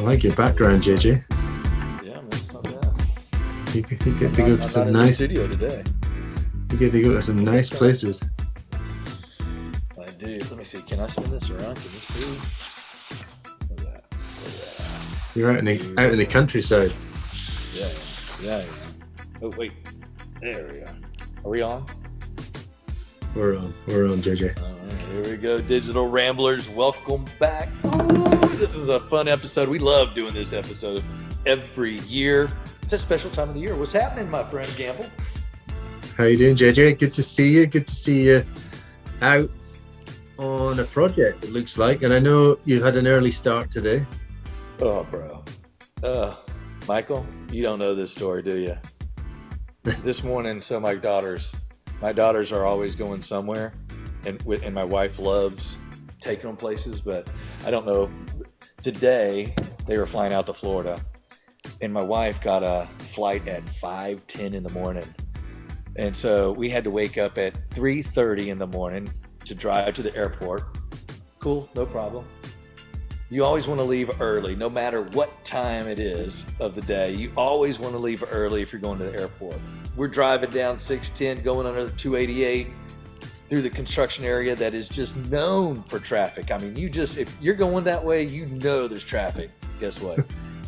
like your background, JJ. Yeah, man, it's not bad. You get to go to some in nice the studio today. You get to go to some nice places. I do. Let me see. Can I spin this around? Can you see? Look at that. Look at that. You're out in the countryside. Yeah. Oh wait, there we are. Are we on? We're on, JJ. All right, here we go, digital ramblers. Welcome back. Ooh, this is a fun episode. We love doing this episode every year. It's a special time of the year. What's happening, my friend Gamble? How you doing, JJ? Good to see you. Good to see you out on a project, it looks like. And I know you had an early start today. Oh, bro. Michael, you don't know this story, do you? This morning, so my daughters are always going somewhere, and my wife loves taking them places, but I don't know. Today, they were flying out to Florida, and my wife got a flight at 5:10 in the morning. And so we had to wake up at 3:30 in the morning to drive to the airport. Cool, no problem. You always want to leave early, no matter what time it is of the day. You always want to leave early if you're going to the airport. We're driving down 610, going under the 288 through the construction area that is just known for traffic. I mean, if you're going that way, you know there's traffic. Guess what?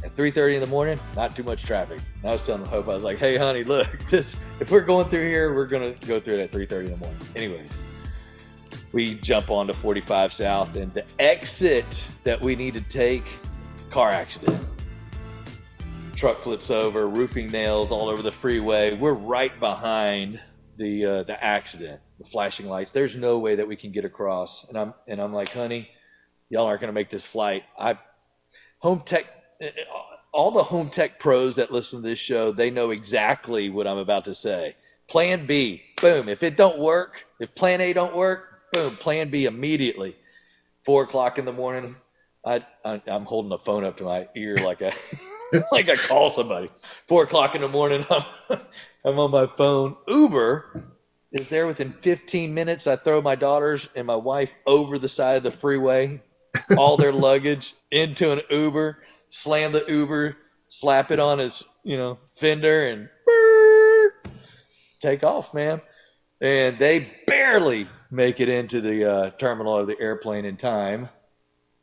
At 3:30 in the morning, not too much traffic. And I was telling Hope, I was like, hey, honey, look, if we're going through here, we're going to go through it at 3:30 in the morning. Anyways, we jump onto 45 South, and the exit that we need to take, car accident. Truck flips over, roofing nails all over the freeway. We're right behind the accident, the flashing lights. There's no way that we can get across. And I'm like, honey, y'all aren't going to make this flight. All the home tech pros that listen to this show, they know exactly what I'm about to say. Plan B, boom. If it don't work, if plan A don't work, boom, plan B immediately. 4 o'clock in the morning, I'm holding the phone up to my ear like I call somebody. 4 o'clock in the morning, I'm on my phone. Uber is there within 15 minutes. I throw my daughters and my wife over the side of the freeway, all their luggage into an Uber, slam the Uber, slap it on his, fender, and take off, man. And they barely make it into the terminal of the airplane in time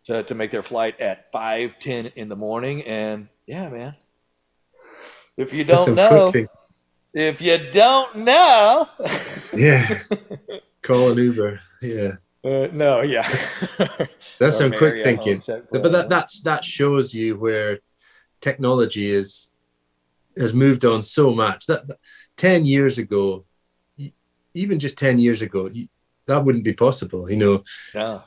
to make their flight at 5:10 in the morning. And yeah, man, if you don't know, yeah, call an Uber. Yeah. No, yeah. That's some quick thinking. But that shows you where technology has moved on so much. That 10 years ago, even just 10 years ago, that wouldn't be possible, No.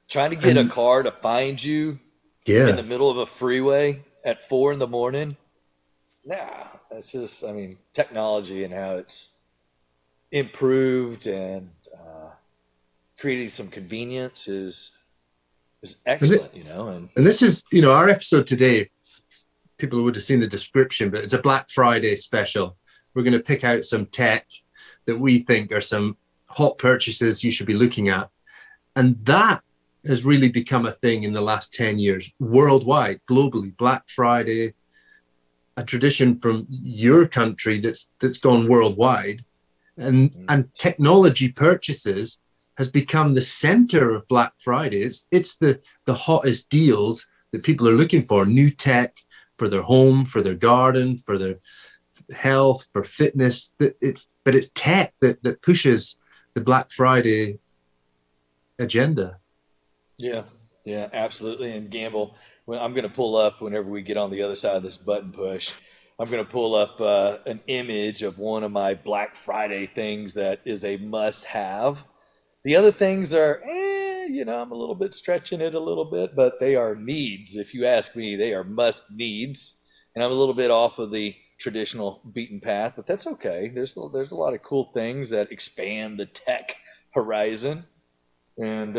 Trying to get a car to find you in the middle of a freeway at 4 in the morning. Nah, that's just, technology and how it's improved and creating some convenience is excellent, And this is, our episode today, people would have seen the description, but it's a Black Friday special. We're going to pick out some tech that we think are some hot purchases you should be looking at. And that has really become a thing in the last 10 years, worldwide, globally. Black Friday, a tradition from your country that's gone worldwide. And technology purchases has become the center of Black Friday. It's the hottest deals that people are looking for, new tech for their home, for their garden, for their health, for fitness. But it's tech that pushes the Black Friday agenda. Yeah, absolutely. And Gamble, I'm going to pull up whenever we get on the other side of this button push. I'm going to pull up an image of one of my Black Friday things that is a must-have. The other things are, I'm a little bit stretching it a little bit, but they are needs. If you ask me, they are must needs. And I'm a little bit off of the traditional beaten path, but that's okay. There's a lot of cool things that expand the tech horizon. And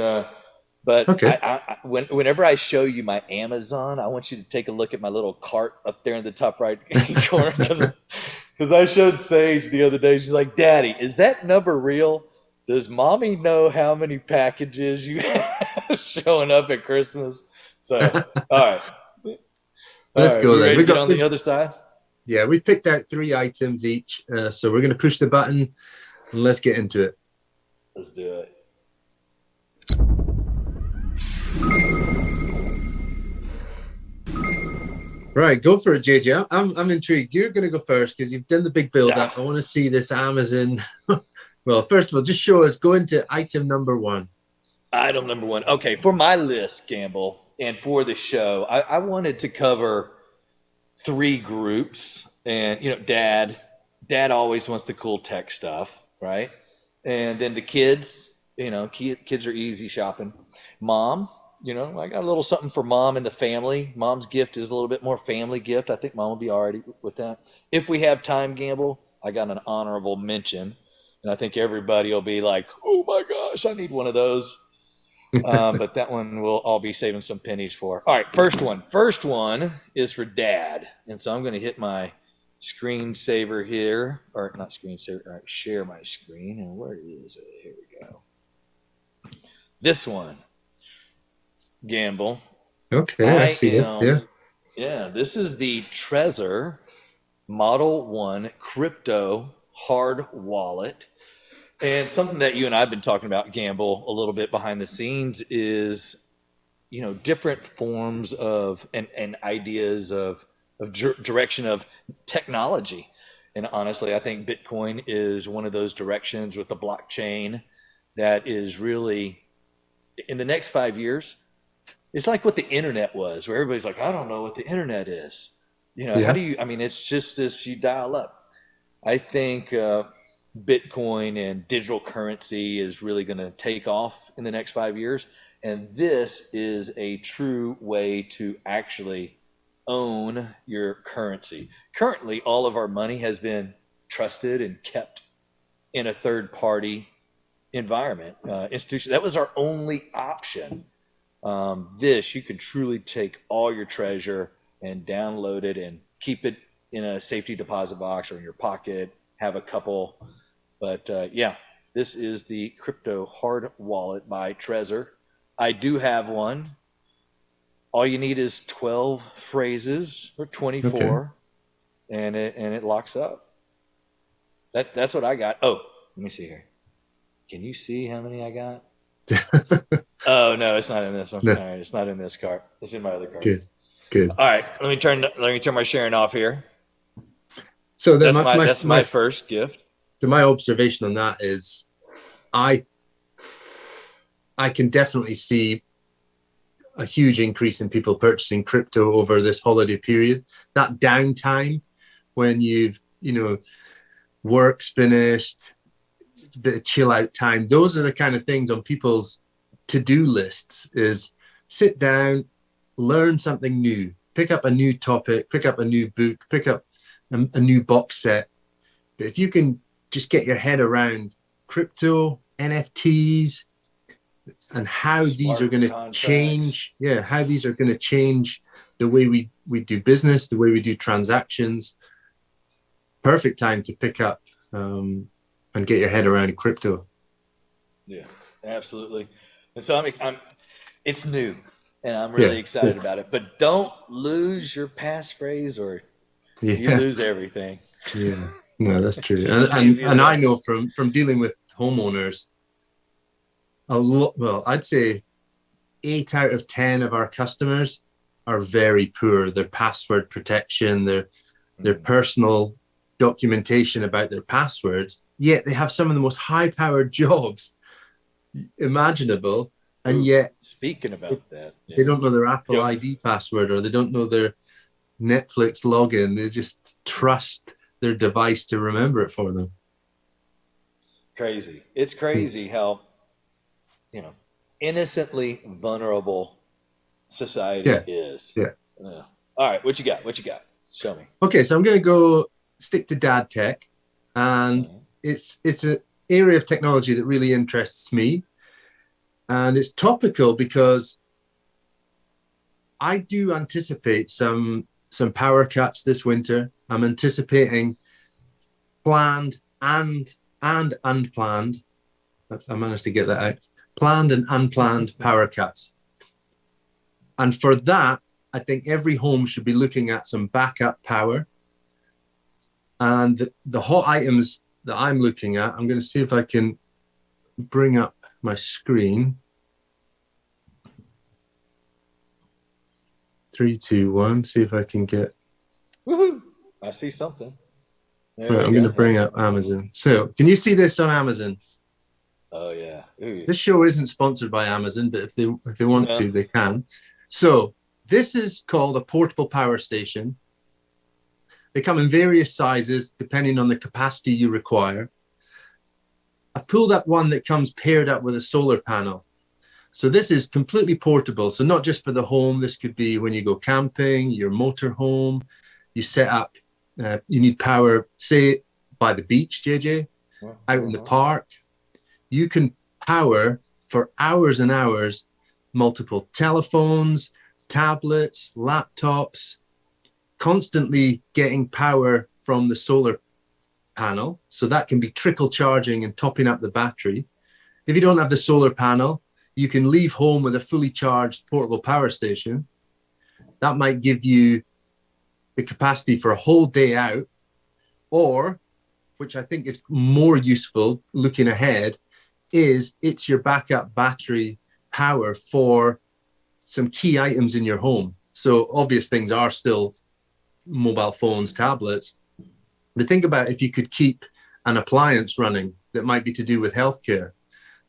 but okay. Whenever I show you my Amazon, I want you to take a look at my little cart up there in the top right corner, because I showed Sage the other day. She's like, "Daddy, is that number real? Does Mommy know how many packages you have showing up at Christmas?" So, all right, Let's right, go we then. ready to get on the other side? Yeah, we picked out 3 items each. So we're going to push the button and let's get into it. Let's do it. Right, go for it, JJ. I'm intrigued. You're going to go first because you've done the big build up. Ah. I want to see this Amazon. Well, first of all, just show us. Go into item number 1. Item number 1. Okay, for my list, Gamble, and for the show, I wanted to cover 3 groups. And dad always wants the cool tech stuff, right? And then the kids, kids are easy shopping. Mom, I got a little something for mom and the family. Mom's gift is a little bit more family gift. I think mom will be all right with that. If we have time, Gamble, I got an honorable mention. And I think everybody will be like, oh my gosh, I need one of those. But that one we'll all be saving some pennies for. All right, first one. First one is for Dad. And so I'm going to hit my screensaver here. Or not screensaver. All right, share my screen. And where is it? Here we go. This one. Gamble. Okay, I see it. Yeah. Yeah, this is the Trezor Model 1 Crypto Hard Wallet. And something that you and I have been talking about, Gamble, a little bit behind the scenes is, different forms of and ideas of direction of technology. And honestly, I think Bitcoin is one of those directions with the blockchain that is really, in the next 5 years, it's like what the internet was, where everybody's like, I don't know what the internet is. How do you, it's just this, you dial up. I think Bitcoin and digital currency is really going to take off in the next 5 years. And this is a true way to actually own your currency. Currently, all of our money has been trusted and kept in a third party environment, institution. That was our only option. This, you can truly take all your treasure and download it and keep it in a safety deposit box or in your pocket, have a couple. But this is the Crypto Hard Wallet by Trezor. I do have one. All you need is 12 phrases or 24, and it locks up. That's what I got. Oh, let me see here. Can you see how many I got? Oh no, it's not in this one. No. All right, it's not in this card. It's in my other card. Good. All right, let me turn my sharing off here. So that's my first gift. So my observation on that is, I can definitely see a huge increase in people purchasing crypto over this holiday period. That downtime when you've, work's finished, it's a bit of chill out time. Those are the kind of things on people's to-do lists, is sit down, learn something new, pick up a new topic, pick up a new book, pick up a new box set. But if you can just get your head around crypto, NFTs, and how these are going to change, how these are going to change the way we do business, the way we do transactions. Perfect time to pick up and get your head around crypto. Yeah, absolutely. And so it's new, and I'm really excited about it. But don't lose your passphrase, or you lose everything. Yeah, no, that's true. and I know from dealing with homeowners, I'd say 8 out of 10 of our customers are very poor. Their password protection, their personal documentation about their passwords, yet they have some of the most high-powered jobs imaginable, and yet speaking about that, they don't know their Apple ID password, or they don't know their Netflix login. They just trust their device to remember it for them. Crazy. It's crazy how innocently vulnerable society is. All right, what you got? Show me. Okay, so I'm going to go stick to dad tech, and it's an area of technology that really interests me, and it's topical because I do anticipate some power cuts this winter. I'm anticipating planned and unplanned. I managed to get that out. Planned and unplanned power cuts. And for that, I think every home should be looking at some backup power. And the hot items that I'm looking at, I'm going to see if I can bring up my screen. 3, 2, 1. See if I can get. Woohoo! I see something. There Right, we I'm go. going to bring up Amazon. So, can you see this on Amazon? Oh yeah. Ooh. This show isn't sponsored by Amazon, but if they want No. to, they can. So, this is called a portable power station. They come in various sizes depending on the capacity you require. I pulled up one that comes paired up with a solar panel. So this is completely portable. So not just for the home, this could be when you go camping, your motor home, you set up, you need power, say by the beach, JJ, out in the park. You can power for hours and hours, multiple telephones, tablets, laptops, constantly getting power from the solar panel. So that can be trickle charging and topping up the battery. If you don't have the solar panel, you can leave home with a fully charged portable power station. That might give you the capacity for a whole day out, or, which I think is more useful looking ahead, is it's your backup battery power for some key items in your home. So obvious things are still mobile phones, tablets. But think about if you could keep an appliance running that might be to do with healthcare.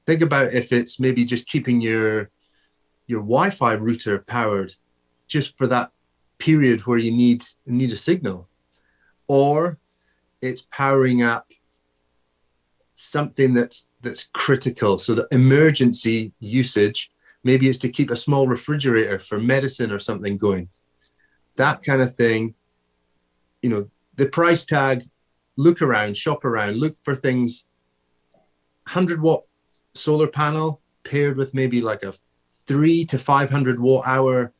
Think about if it's maybe just keeping your Wi-Fi router powered just for that period where you need a signal, or it's powering up something that's critical. So the emergency usage, maybe it's to keep a small refrigerator for medicine or something going. That kind of thing. The price tag, look around, shop around, look for things. 100-watt solar panel paired with maybe like a 3 to 500 watt hour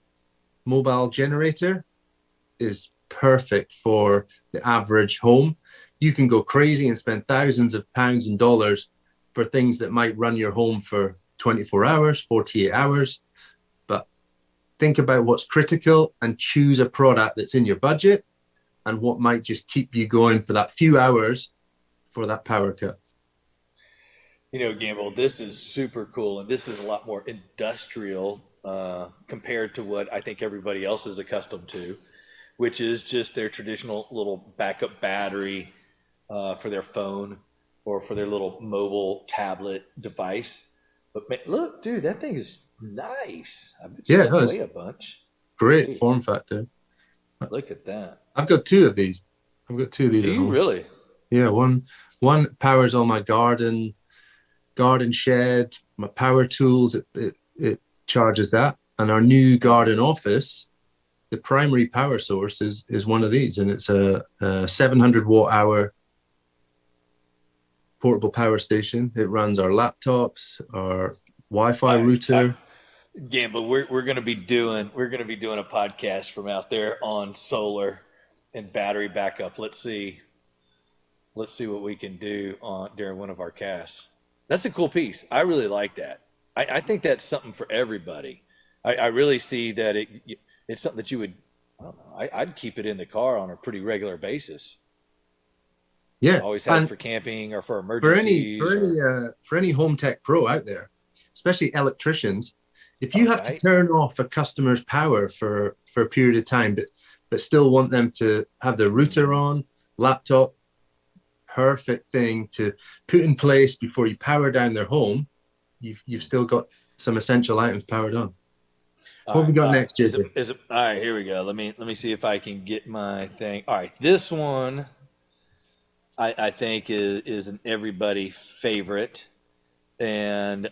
mobile generator is perfect for the average home. You can go crazy and spend thousands of pounds and dollars for things that might run your home for 24 hours, 48 hours. But think about what's critical and choose a product that's in your budget and what might just keep you going for that few hours for that power cut. Gamble, this is super cool, and this is a lot more industrial compared to what I think everybody else is accustomed to, which is just their traditional little backup battery for their phone or for their little mobile tablet device. But man, look, dude, that thing is nice. I bet you Yeah, that no, weigh it's a bunch. great Dude, form factor. look at that. I've got two of these. I've got two of these Do at you home. really? Yeah, one powers all my garden shed, my power tools. It charges that, and our new garden office. The primary power source is one of these, and it's a 700 watt hour portable power station. It runs our laptops, our Wi-Fi All right. router. Gamble, we're gonna be doing a podcast from out there on solar and battery backup. Let's see what we can do on during one of our casts. That's a cool piece. I really like that. I think that's something for everybody. I really see that it's something that you would. I don't know. I'd keep it in the car on a pretty regular basis. Yeah, Always have it and for camping or for for any emergencies for or. any for any home tech pro out there, especially electricians, if you Oh, have to right. turn off a customer's power for a period of time, but still want them to have their router on, laptop, perfect thing to put in place before you power down their home. You've still got some essential items powered on. What have we got All right. next, JJ? Is it? All right. Here we go. Let me see if I can get my thing. All right. This one I think is an everybody favorite, and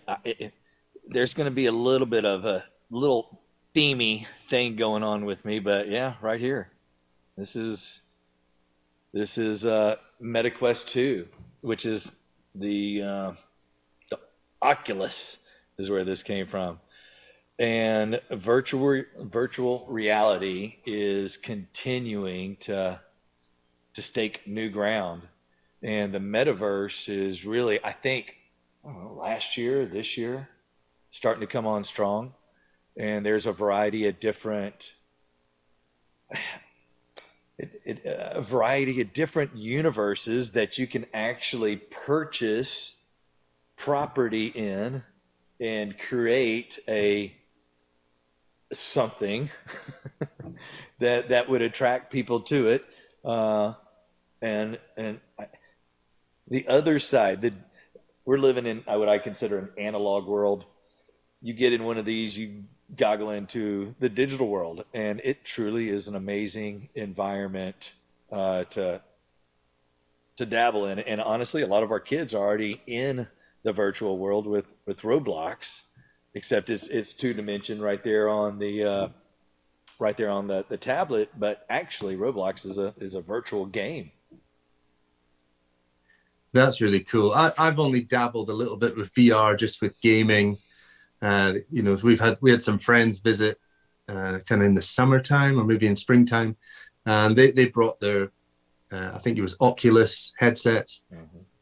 there's going to be a little bit of a little themey thing going on with me, but yeah, right here. This is MetaQuest 2, which is the Oculus is where this came from. And virtual reality is continuing to stake new ground. And the metaverse is really, I think, I don't know, last year, this year, starting to come on strong. And there's a variety of different a variety of different universes that you can actually purchase property in and create a something that would attract people to it. And the other side, we're living in what I consider an analog world. You get in one of these, you goggle into the digital world, and it truly is an amazing environment to dabble in. And honestly, a lot of our kids are already in the virtual world with Roblox, except it's two dimension right there on the tablet. But actually, Roblox is a virtual game. That's really cool. I've only dabbled a little bit with VR, just with gaming. We had some friends visit kind of in the summertime or maybe in springtime, and they brought their I think it was Oculus headsets,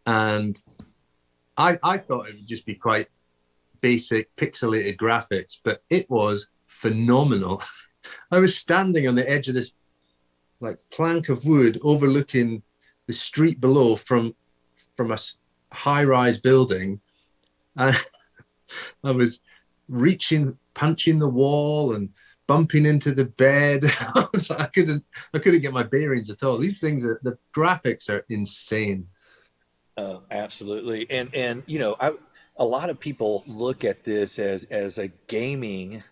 and I thought it would just be quite basic pixelated graphics, but it was phenomenal. I was standing on the edge of this like plank of wood overlooking the street below from a high-rise building, and I was punching the wall and bumping into the bed. I couldn't get my bearings at all. These things the graphics are insane. Absolutely. And a lot of people look at this as a gaming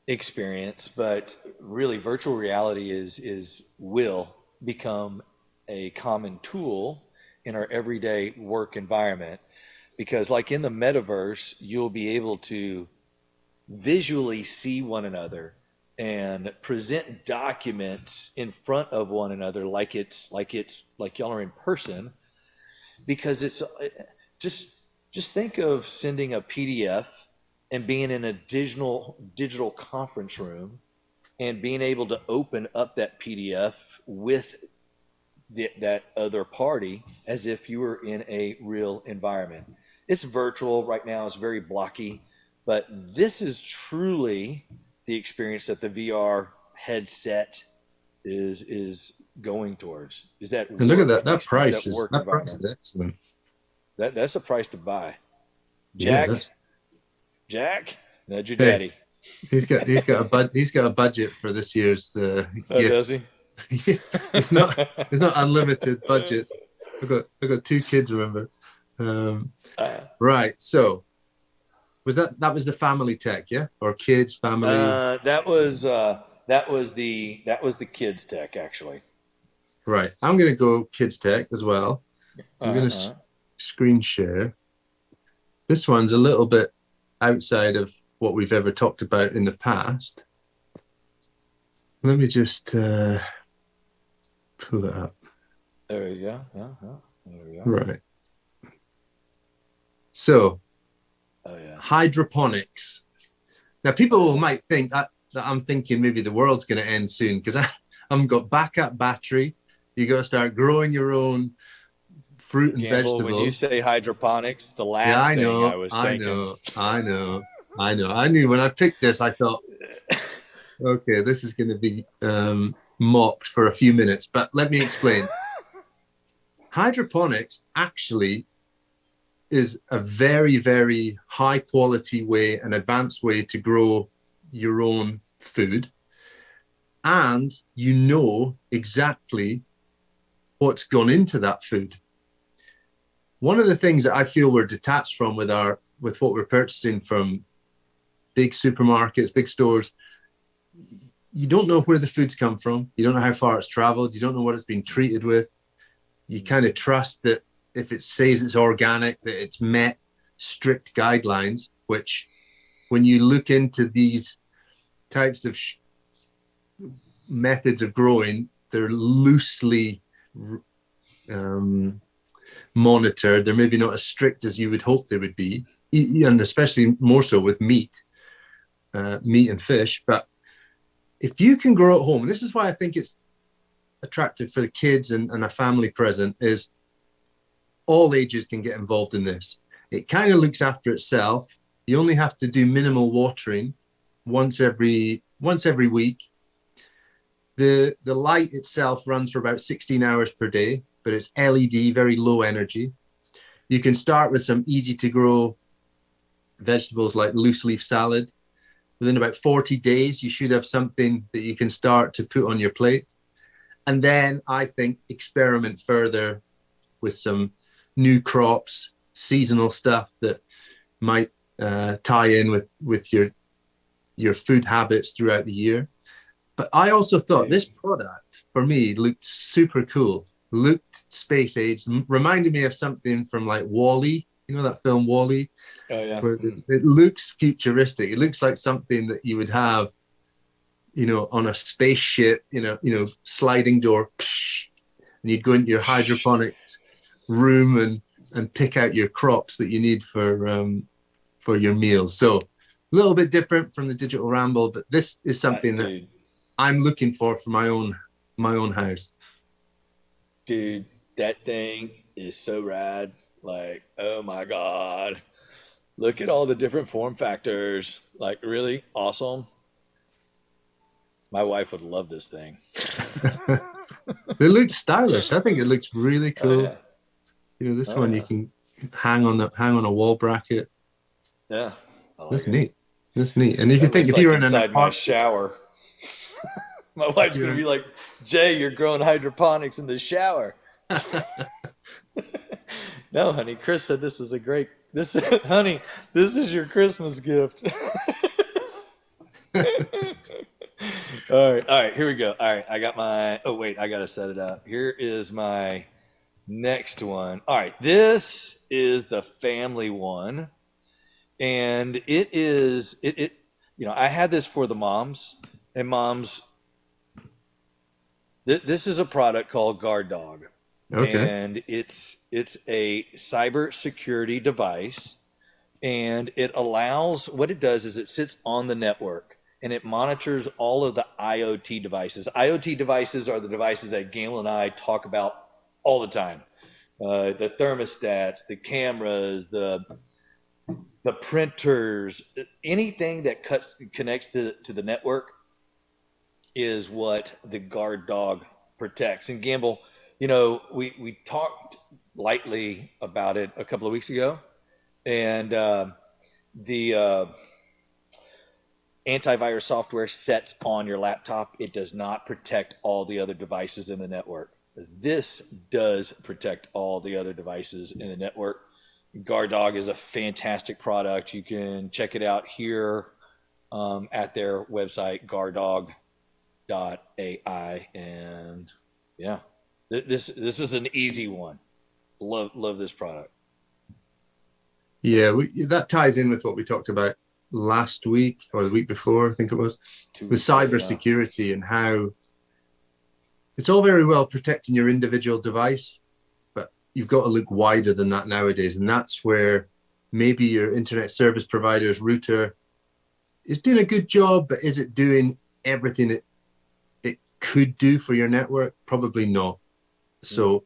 experience, but really virtual reality will become a common tool in our everyday work environment, because like in the metaverse, you'll be able to visually see one another and present documents in front of one another like y'all are in person, because it's just think of sending a PDF and being in a digital conference room and being able to open up that PDF with that other party as if you were in a real environment. It's virtual right now, it's very blocky, but this is truly the experience that the VR headset is going towards. Is that And look at that experience, price is excellent. That's a price to buy. Yeah, Jack, that's your daddy. He's got a budget for this year's Oh, gift. does he? It's not unlimited budget. I've got two kids, remember. Right. So that was the family tech, yeah? Or kids, family? That was the kids tech, actually. Right. I'm gonna go kids tech as well. I'm gonna screen share. This one's a little bit outside of what we've ever talked about in the past. Let me just pull it up. There you go. There we go. Right. So, hydroponics. Now, people might think that I'm thinking maybe the world's going to end soon because I haven't got backup battery. You got to start growing your own fruit and vegetables. When you say hydroponics, the last thing I was thinking. I know. I knew when I picked this, I thought, okay, this is going to be mocked for a few minutes, but let me explain. Hydroponics actually is a very, very high quality way, an advanced way to grow your own food. And you know exactly what's gone into that food. One of the things that I feel we're detached from with what we're purchasing from big supermarkets, big stores, you don't know where the food's come from. You don't know how far it's traveled. You don't know what it's been treated with. You kind of trust that if it says it's organic, that it's met strict guidelines, which when you look into these types of methods of growing, they're loosely monitored. They're maybe not as strict as you would hope they would be, and especially more so with meat and fish. But if you can grow at home, and this is why I think it's attractive for the kids and a family present, is all ages can get involved in this. It kind of looks after itself. You only have to do minimal watering once every week. The light itself runs for about 16 hours per day, but it's LED, very low energy. You can start with some easy to grow vegetables like loose leaf salad. Within about 40 days, you should have something that you can start to put on your plate. And then I think experiment further with some new crops, seasonal stuff that might tie in with your food habits throughout the year. But I also thought this product for me looked super cool, looked space age, reminded me of something from like Wall-E, you know that film Wall-E? Oh yeah. Where it looks futuristic. It looks like something that you would have, on a spaceship, sliding door, and you'd go into your hydroponic room and pick out your crops that you need for your meals. So a little bit different from the digital ramble, but this is something that I'm looking for my own house. Dude, that thing is so rad. Like, oh my God. Look at all the different form factors. Like, really awesome. My wife would love this thing. It looks stylish. I think it looks really cool. Oh, yeah. This one you can hang on a wall bracket. Yeah. I like That's it. neat. That's neat. And you can think if like you're in inside an my shower. My wife's going to be like, Jay, you're growing hydroponics in the shower. No, honey. Chris said this is honey, this is your Christmas gift. All right, here we go. All right, I got I got to set it up. Here is my next one. All right, this is the family one. And it is, I had this for the moms and moms. This is a product called Guard Dog. Okay. And it's a cyber security device, and it allows, what it does is it sits on the network and it monitors all of the IoT devices. IoT devices are the devices that Gamble and I talk about all the time. The thermostats, the cameras, the printers, anything that connects to the network is what the Guard Dog protects. And Gamble, we talked lightly about it a couple of weeks ago, and the antivirus software sets on your laptop. It does not protect all the other devices in the network. This does protect all the other devices in the network. Guard Dog is a fantastic product. You can check it out here at their website, guarddog.ai. And yeah, this is an easy one. Love this product. Yeah, that ties in with what we talked about last week or the week before, I think it was, with cybersecurity and how it's all very well protecting your individual device, but you've got to look wider than that nowadays. And that's where maybe your internet service provider's router is doing a good job, but is it doing everything it could do for your network? Probably not. So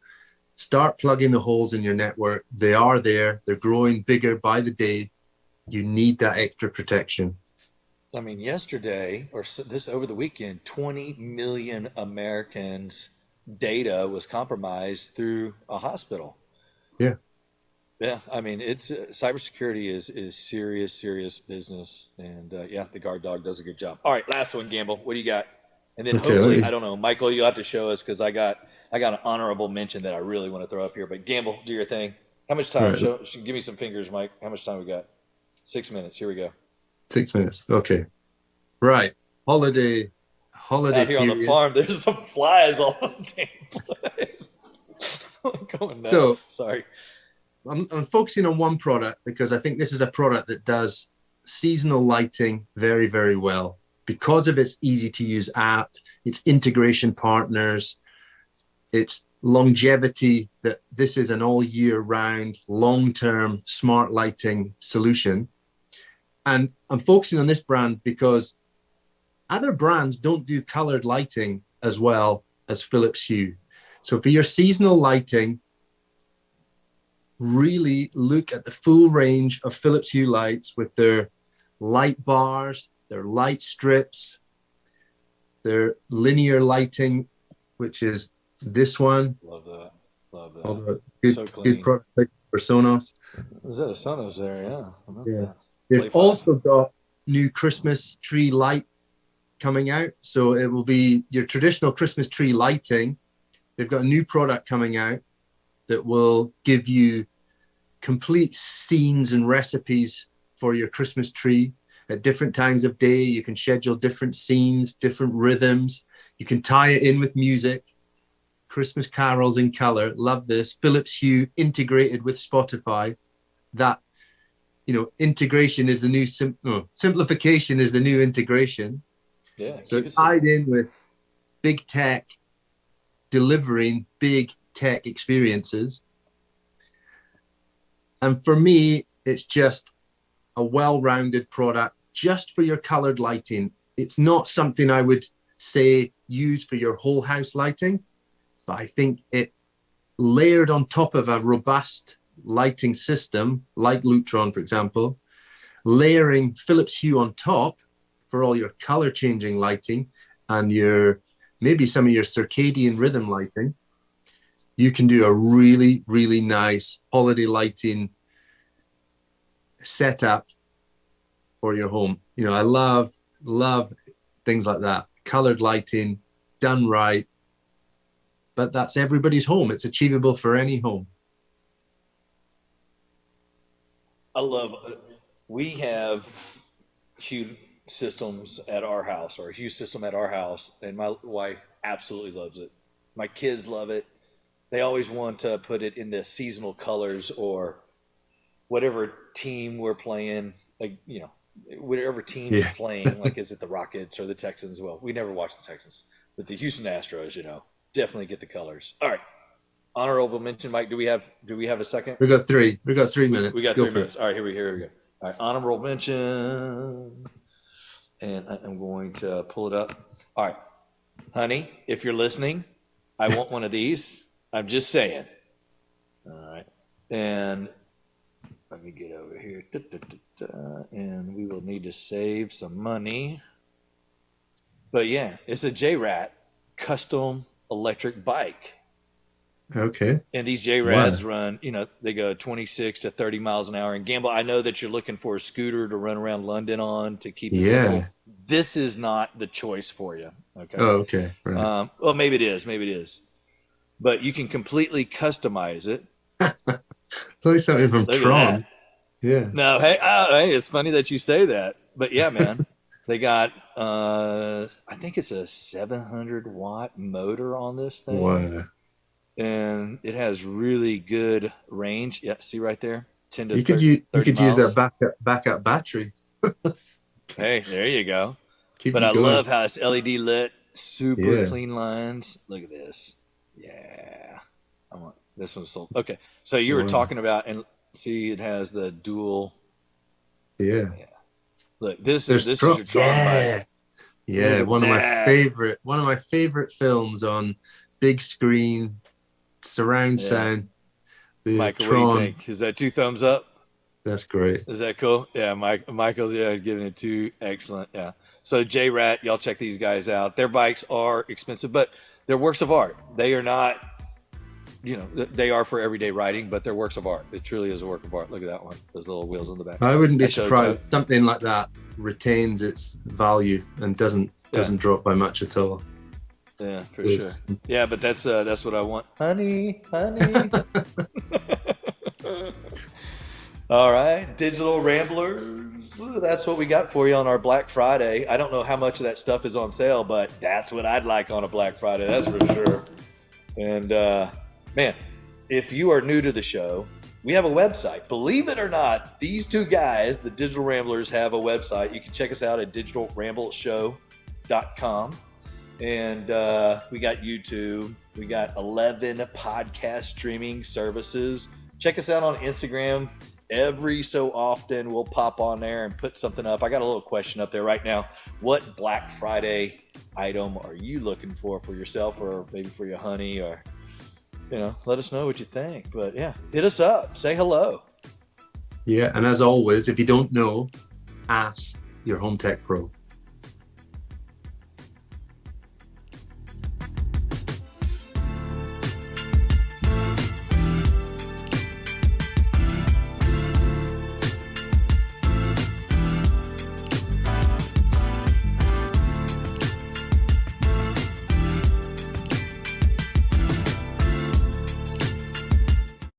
start plugging the holes in your network. They are there. They're growing bigger by the day. You need that extra protection. I mean, yesterday or this over the weekend, 20 million Americans' data was compromised through a hospital. Yeah. Yeah. I mean, it's cybersecurity is serious business. And the Guard Dog does a good job. All right. Last one, Gamble. What do you got? And then hopefully, I don't know, Michael, you'll have to show us because I got an honorable mention that I really want to throw up here. But Gamble, do your thing. How much time? Right. Give me some fingers, Mike. How much time we got? 6 minutes. Here we go. 6 minutes. Okay. Right. Holiday Out here period. On the farm, there's some flies all over the place. Going nuts. So, sorry. I'm focusing on one product because I think this is a product that does seasonal lighting very, very well because of its easy to use app, its integration partners, its longevity, that this is an all year round, long-term smart lighting solution. And I'm focusing on this brand because other brands don't do colored lighting as well as Philips Hue. So for your seasonal lighting, really look at the full range of Philips Hue lights with their light bars, their light strips. their linear lighting, which is this one. Love that. Love that. Although So good clean. product for Sonos. Is that a Sonos there? Yeah. I love Yeah. that. They've Play also got new Christmas tree light coming out. So it will be your traditional Christmas tree lighting. They've got a new product coming out that will give you complete scenes and recipes for your Christmas tree at different times of day. You can schedule different scenes, different rhythms. You can tie it in with music. Christmas carols in color. Love this. Philips Hue integrated with Spotify. That, integration is the new simplification is the new integration. Yeah. So tied in with big tech, delivering big tech experiences. And for me, it's just a well-rounded product just for your colored lighting. It's not something I would say use for your whole house lighting, but I think it layered on top of a robust lighting system like Lutron, for example, layering Philips Hue on top for all your color changing lighting and maybe some of your circadian rhythm lighting. You can do a really, really nice holiday lighting setup for your home. I love things like that. Colored lighting done right. But that's everybody's home. It's achievable for any home. I love we have Hue systems at our house, or a Hue system at our house, and my wife absolutely loves it. My kids love it. They always want to put it in the seasonal colors or whatever team we're playing, whatever team's playing, like is it the Rockets or the Texans? Well, we never watch the Texans, but the Houston Astros, definitely get the colors. All right. Honorable mention, Mike. Do we have a second? We got 3 minutes. We got 3 minutes. All right, here we go. All right, honorable mention. And I'm going to pull it up. All right. Honey, if you're listening, I want one of these. I'm just saying. All right. And let me get over here. And we will need to save some money. But yeah, it's a J-Rat custom electric bike. Okay. And these J-Rads run, they go 26 to 30 miles an hour. And Gamble, I know that you're looking for a scooter to run around London on to keep it simple. This is not the choice for you. Okay. Oh, okay. Right. Well, maybe it is. But you can completely customize it. It's like something from Tron. Yeah. No, hey, it's funny that you say that. But yeah, man, they got, I think it's a 700-watt motor on this thing. Wow. And it has really good range. Yeah, see right there, 10 to 30 miles. You could use their backup battery. Hey, there you go. But I love how it's LED lit, super clean lines. Look at this. Yeah, this one's sold. Okay, so you were talking about, and see, it has the dual. Yeah. Look, this is your Tron bike. Yeah, one of my favorite films on big screen. Surround sound. Michael, what do you think? Is that 2 thumbs up? That's great. Is that cool? Yeah, Michael's giving it 2. Excellent. Yeah. So J-Rat, y'all check these guys out. Their bikes are expensive, but they're works of art. They are not, they are for everyday riding, but they're works of art. It truly is a work of art. Look at that one. Those little wheels on the back. I wouldn't be surprised if something like that retains its value and doesn't drop by much at all. Yeah, for sure. Yeah, but that's what I want. Honey. All right, digital ramblers. That's what we got for you on our Black Friday. I don't know how much of that stuff is on sale, but that's what I'd like on a Black Friday. That's for sure. And man, if you are new to the show, we have a website. Believe it or not, these 2 guys, the Digital Ramblers, have a website. You can check us out at digitalrambleshow.com. And we got YouTube. We got 11 podcast streaming services. Check us out on Instagram. Every so often, we'll pop on there and put something up. I got a little question up there right now. What Black Friday item are you looking for yourself, or maybe for your honey, or, let us know what you think. But yeah, hit us up. Say hello. Yeah, and as always, if you don't know, ask your Home Tech Pro.